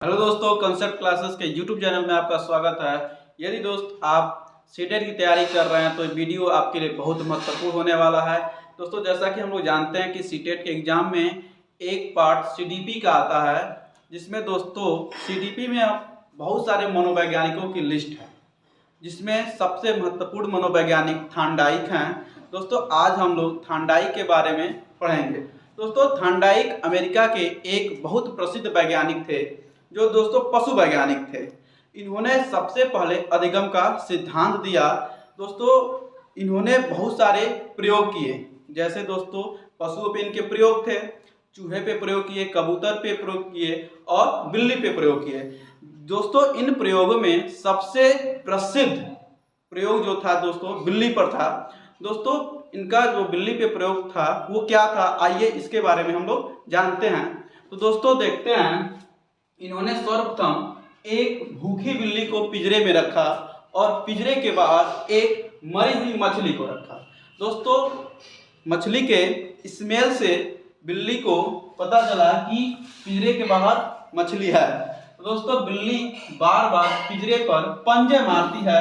Hello दोस्तों, concept classes के YouTube channel में आपका स्वागत है। यदि दोस्त आप सीटेट की तैयारी कर रहे हैं तो ये वीडियो आपके लिए बहुत महत्वपूर्ण होने वाला है। दोस्तों, जैसा कि हम लोग जानते हैं कि सीटेट के एग्जाम में एक पार्ट सीडीपी का आता है, जिसमें दोस्तों सीडीपी में बहुत सारे मनोवैज्ञानिकों की लिस्ट है, जिसमें सबसे महत्वपूर्ण मनोवैज्ञानिक थांडाइक हैं। दोस्तों, आज हम लोग थांडाइक के बारे में पढ़ेंगे। दोस्तों, थांडाइक अमेरिका के एक बहुत प्रसिद्ध वैज्ञानिक थे, जो दोस्तों पशु वैज्ञानिक थे। इन्होंने सबसे पहले अधिगम का सिद्धांत दिया। दोस्तों, इन्होंने बहुत सारे प्रयोग किए, जैसे दोस्तों पशुओं पे इनके प्रयोग थे, चूहे पे प्रयोग किए, कबूतर पे प्रयोग किए और बिल्ली पे प्रयोग किए। दोस्तों, इन प्रयोगों में सबसे प्रसिद्ध प्रयोग जो था दोस्तों बिल्ली पर था। दोस्तों, इनका जो बिल्ली पे प्रयोग था वो क्या था, आइए इसके बारे में हम लोग जानते हैं। तो दोस्तों देखते हैं, इन्होंने सर्वप्रथम एक भूखी बिल्ली को पिंजरे में रखा और पिंजरे के बाहर एक मरी हुई मछली को रखा। दोस्तों, मछली के स्मेल से बिल्ली को पता चला कि पिंजरे के बाहर मछली है। दोस्तों, बिल्ली बार बार पिंजरे पर पंजे मारती है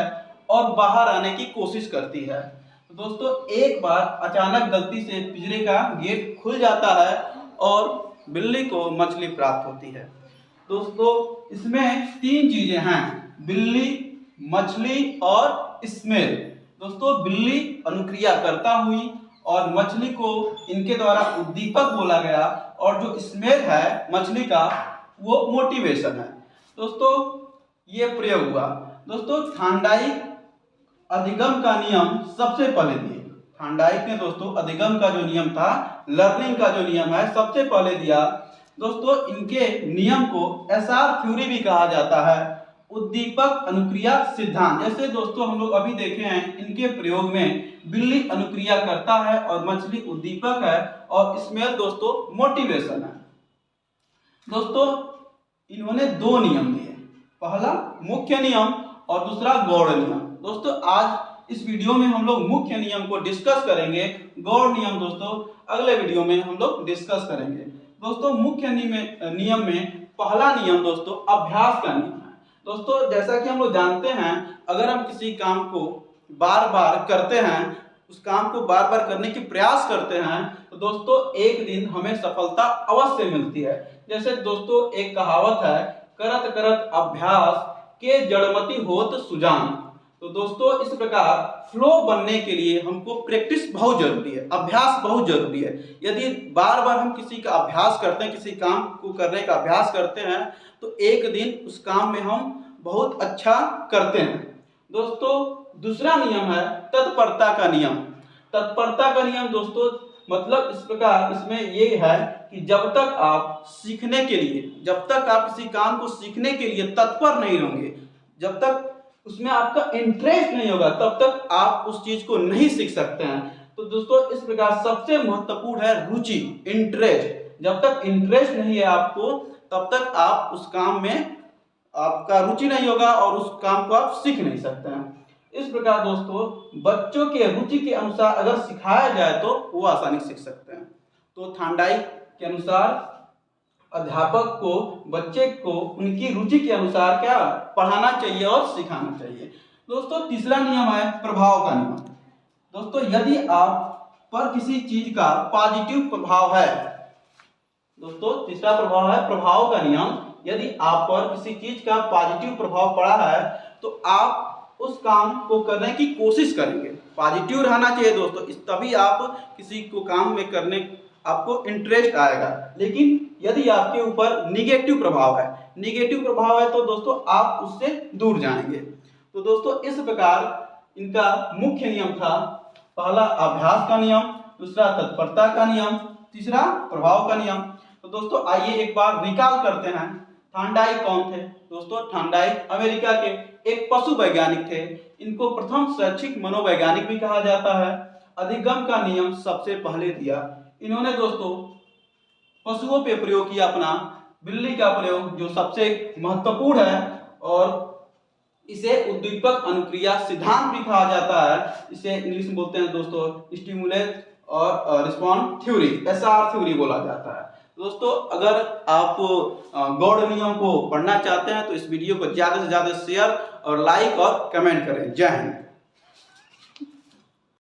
और बाहर आने की कोशिश करती है। दोस्तों, एक बार अचानक गलती से पिंजरे का गेट खुल जाता है और बिल्ली को मछली प्राप्त होती है। दोस्तों, इसमें तीन चीजें हैं, बिल्ली, मछली और स्मेल। दोस्तों, बिल्ली अनुक्रिया करता हुई और मछली को इनके द्वारा उद्दीपक बोला गया, और जो स्मेल है मछली का वो मोटिवेशन है। दोस्तों, ये प्रयोग हुआ। दोस्तों, थांडाइक अधिगम का नियम सबसे पहले दिए। थांडाइक ने दोस्तों अधिगम का जो नियम था, लर्निंग का जो नियम है, सबसे पहले दिया। दोस्तों, इनके नियम को एसआर थ्योरी भी कहा जाता है, उद्दीपक अनुक्रिया सिद्धांत। जैसे दोस्तों हम लोग अभी देखे हैं, इनके प्रयोग में बिल्ली अनुक्रिया करता है और मछली उद्दीपक है, और स्मेल दोस्तों मोटिवेशन है। दोस्तों, इन्होंने दो नियम दिए, पहला मुख्य नियम और दूसरा गौड़ नियम। दोस्तों, आज इस वीडियो में हम लोग मुख्य नियम को डिस्कस करेंगे, गौड़ नियम दोस्तों अगले वीडियो में हम लोग डिस्कस करेंगे। दोस्तों, मुख्य नियम में पहला नियम दोस्तों अभ्यास का नियम है। दोस्तों, जैसा कि हम लोग जानते हैं, अगर हम किसी काम को बार बार करते हैं, उस काम को बार बार करने की प्रयास करते हैं, तो दोस्तों एक दिन हमें सफलता अवश्य मिलती है। जैसे दोस्तों एक कहावत है, करत करत अभ्यास के जड़मति होत सुजान। तो दोस्तों, इस प्रकार फ्लो बनने के लिए हमको प्रैक्टिस बहुत जरूरी है, अभ्यास बहुत जरूरी है। यदि बार बार हम किसी का अभ्यास करते हैं, किसी काम को करने का अभ्यास करते हैं, तो एक दिन उस काम में हम बहुत अच्छा करते हैं। दोस्तों, दूसरा नियम है तत्परता का नियम। तत्परता का नियम दोस्तों मतलब इस प्रकार, इसमें ये है कि जब तक आप सीखने के लिए, जब तक आप किसी काम को सीखने के लिए तत्पर नहीं होंगे, जब तक उसमें आपका इंटरेस्ट नहीं होगा, तब तक आप उस चीज को नहीं सीख सकते हैं। तो दोस्तों, इस प्रकार सबसे महत्वपूर्ण है रुचि, इंटरेस्ट। जब तक इंटरेस्ट नहीं है आपको, तब तक आप उस काम में आपका रुचि नहीं होगा और उस काम को आप सीख नहीं सकते हैं। इस प्रकार दोस्तों, बच्चों के रुचि के अनुसार अगर सिखाया जाए तो वो आसानी से सीख सकते हैं। तो थांडाइक के अनुसार अध्यापक को बच्चे को उनकी रुचि के अनुसार क्या पढ़ाना चाहिए और सिखाना चाहिए। दोस्तों, तीसरा नियम है प्रभाव का नियम। दोस्तों, यदि आप पर किसी चीज का पॉजिटिव प्रभाव है, दोस्तों तीसरा प्रभाव है प्रभाव का नियम। यदि आप पर किसी चीज का पॉजिटिव प्रभाव पड़ा है, तो आप उस काम को करने की कोशिश करेंगे। पॉजिटिव रहना चाहिए दोस्तों, तभी आप किसी को काम में करने आपको इंटरेस्ट आएगा। लेकिन यदि आपके ऊपर निगेटिव प्रभाव है, निगेटिव प्रभाव है, तो दोस्तों आप उससे दूर जाएंगे। तो दोस्तों, इस प्रकार इनका मुख्य नियम था, पहला अभ्यास का नियम, दूसरा तत्परता का नियम, तीसरा प्रभाव का नियम। तो दोस्तों आइए एक बार रिकॉल करते हैं, थांडाइक कौन थे। दोस्तों, थांडाइक अमेरिका के एक पशु वैज्ञानिक थे। इनको प्रथम शैक्षिक मनोवैज्ञानिक भी कहा जाता है। अधिगम का नियम सबसे पहले दिया इन्होंने। दोस्तों, पशुओं पे प्रयोग किया अपना, बिल्ली का प्रयोग जो सबसे महत्वपूर्ण है, और इसे उद्दीपक अनुक्रिया सिद्धांत भी कहा जाता है। इसे इंग्लिश में बोलते हैं दोस्तों स्टिमुलेट और रिस्पॉन्ड थ्योरी, एसआर थ्योरी बोला जाता है। दोस्तों अगर आप गौड़ नियम को पढ़ना चाहते हैं तो इस वीडियो को ज़्यादा से ज़्यादा शेयर और लाइक और कमेंट करें। जय हिंद।